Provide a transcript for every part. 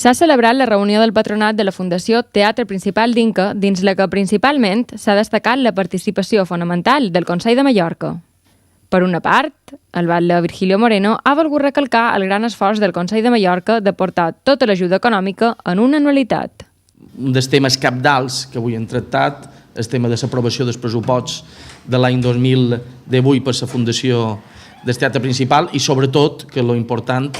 S'ha celebrat la reunió del patronat de la Fundació Teatre Principal d'Inca, dins la que principalment s'ha destacat la participació fonamental del Consell de Mallorca. Per una part, el batlle Virgilio Moreno ha volgut recalcar el gran esforç del Consell de Mallorca de portar tota l'ajuda econòmica en una anualitat. Un dels temes cabdals que avui hem tractat és el tema de l'aprovació dels pressuposts de l'any 2018 per la Fundació del Teatre Principal i sobretot que lo important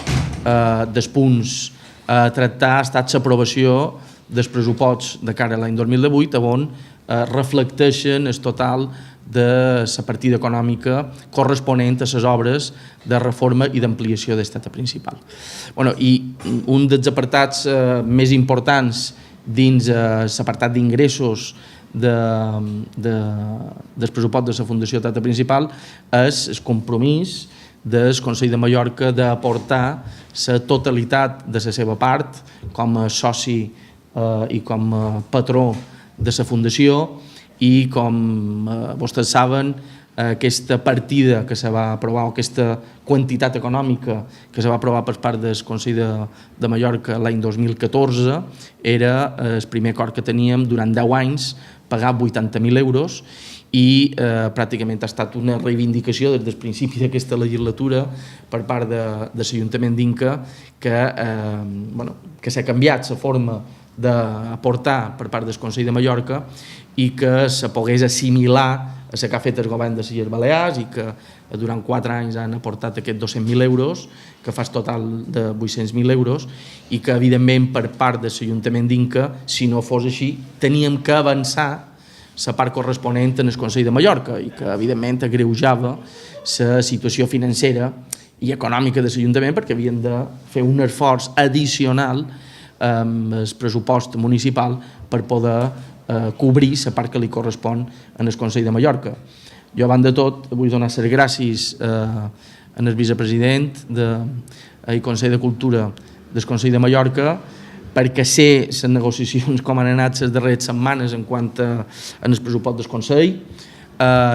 dels punts a tractar ha estat l'aprovació dels pressuposts de cara a l'any 2018 on reflecteixen el total de la partida econòmica corresponent a les obres de reforma i d'ampliació del Teatre Principal. I un dels apartats més importants dins l'apartat d'ingressos dels pressupostos de la Fundació Teatre Principal és el compromís del Consell de Mallorca d'aportar la totalitat de la seva part com a soci i com a patró de la Fundació i com vostès saben aquesta partida que se va aprovar, aquesta quantitat econòmica que se va aprovar per part del Consell de Mallorca l'any 2014 era el primer acord que teníem durant 10 anys, pagar 80.000 euros i pràcticament ha estat una reivindicació des del principi d'aquesta legislatura per part de l'Ajuntament d'Inca que s'ha canviat la forma d'aportar per part del Consell de Mallorca i que se pogués assimilar a la que ha fet el govern de les Illes Balears i que durant 4 anys han aportat aquests 200.000 euros, que fa el total de 800.000 euros i que evidentment per part de l'Ajuntament d'Inca, si no fos així, teníem que avançar la part corresponent en el Consell de Mallorca i que evidentment agreujava la situació financera i econòmica de l'Ajuntament perquè havien de fer un esforç addicional amb el pressupost municipal per poder cobrir la part que li correspon en el Consell de Mallorca. Jo, a banda de tot, vull donar les gràcies al vicepresident del Consell de Cultura del Consell de Mallorca perquè sé les negociacions com han anat les darreres setmanes en quant al pressupost del Consell.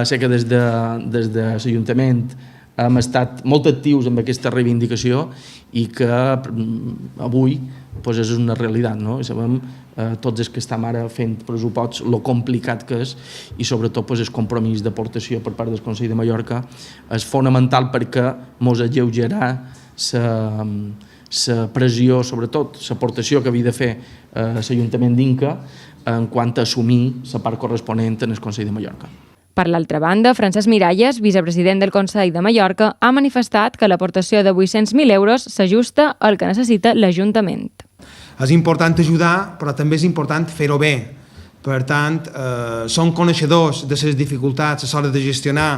Sé que des de l'Ajuntament hem estat molt actius amb aquesta reivindicació i que avui és una realitat. Sabem tots els que estem ara fent pressuposts el complicat que és i sobretot el compromís d'aportació per part del Consell de Mallorca és fonamental perquè ens alleugerà la pressió, sobretot l'aportació que havia de fer l'Ajuntament d'Inca en quant a assumir la part corresponent en el Consell de Mallorca. Per l'altra banda, Francesc Miralles, vicepresident del Consell de Mallorca, ha manifestat que l'aportació de 800.000 euros s'ajusta al que necessita l'Ajuntament. És important ajudar, però també és important fer-ho bé. Per tant, som coneixedors de les dificultats a l'hora de gestionar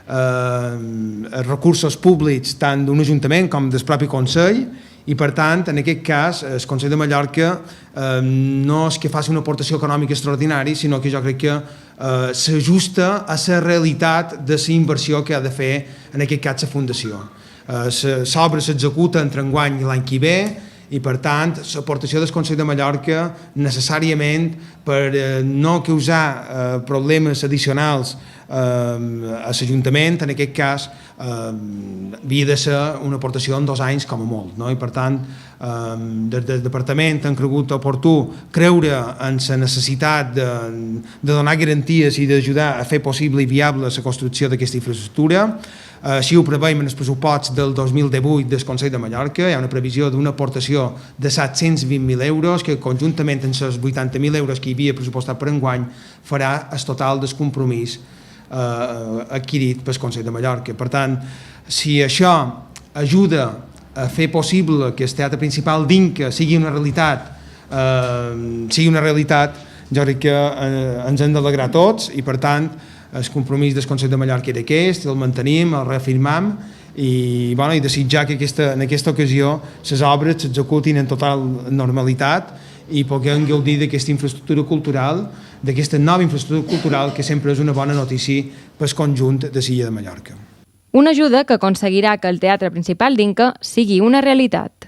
els recursos públics tant d'un Ajuntament com del propi Consell i, per tant, en aquest cas, el Consell de Mallorca no és que faci una aportació econòmica extraordinària, sinó que jo crec que s'ajusta a la realitat de la inversió que ha de fer, en aquest cas, la Fundació. L'obra s'executa entre enguany i l'any que ve i, per tant, l'aportació del Consell de Mallorca necessàriament per no causar problemes addicionals a l'Ajuntament, en aquest cas, havia de ser una aportació en 2 anys com a molt. I, per tant, des del Departament han cregut oportú creure en la necessitat de donar garanties i d'ajudar a fer possible i viable la construcció d'aquesta infraestructura. Així ho preveiem en els pressuposts del 2018 del Consell de Mallorca. Hi ha una previsió d'una aportació de 720.000 euros que conjuntament amb els 80.000 euros que hi havia pressupostat per enguany farà el total del compromís adquirit pel Consell de Mallorca. Per tant, si això ajuda a fer possible que el Teatre Principal d'Inca sigui una realitat, jo crec que ens hem d'alegrar tots i, per tant, el compromís del Consell de Mallorca era aquest, el mantenim, el reafirmam i desitjar que en aquesta ocasió les obres s'executin en total normalitat i puguem gaudir d'aquesta infraestructura cultural, d'aquesta nova infraestructura cultural que sempre és una bona notícia pel conjunt de l'illa de Mallorca. Una ajuda que aconseguirà que el Teatre Principal d'Inca sigui una realitat.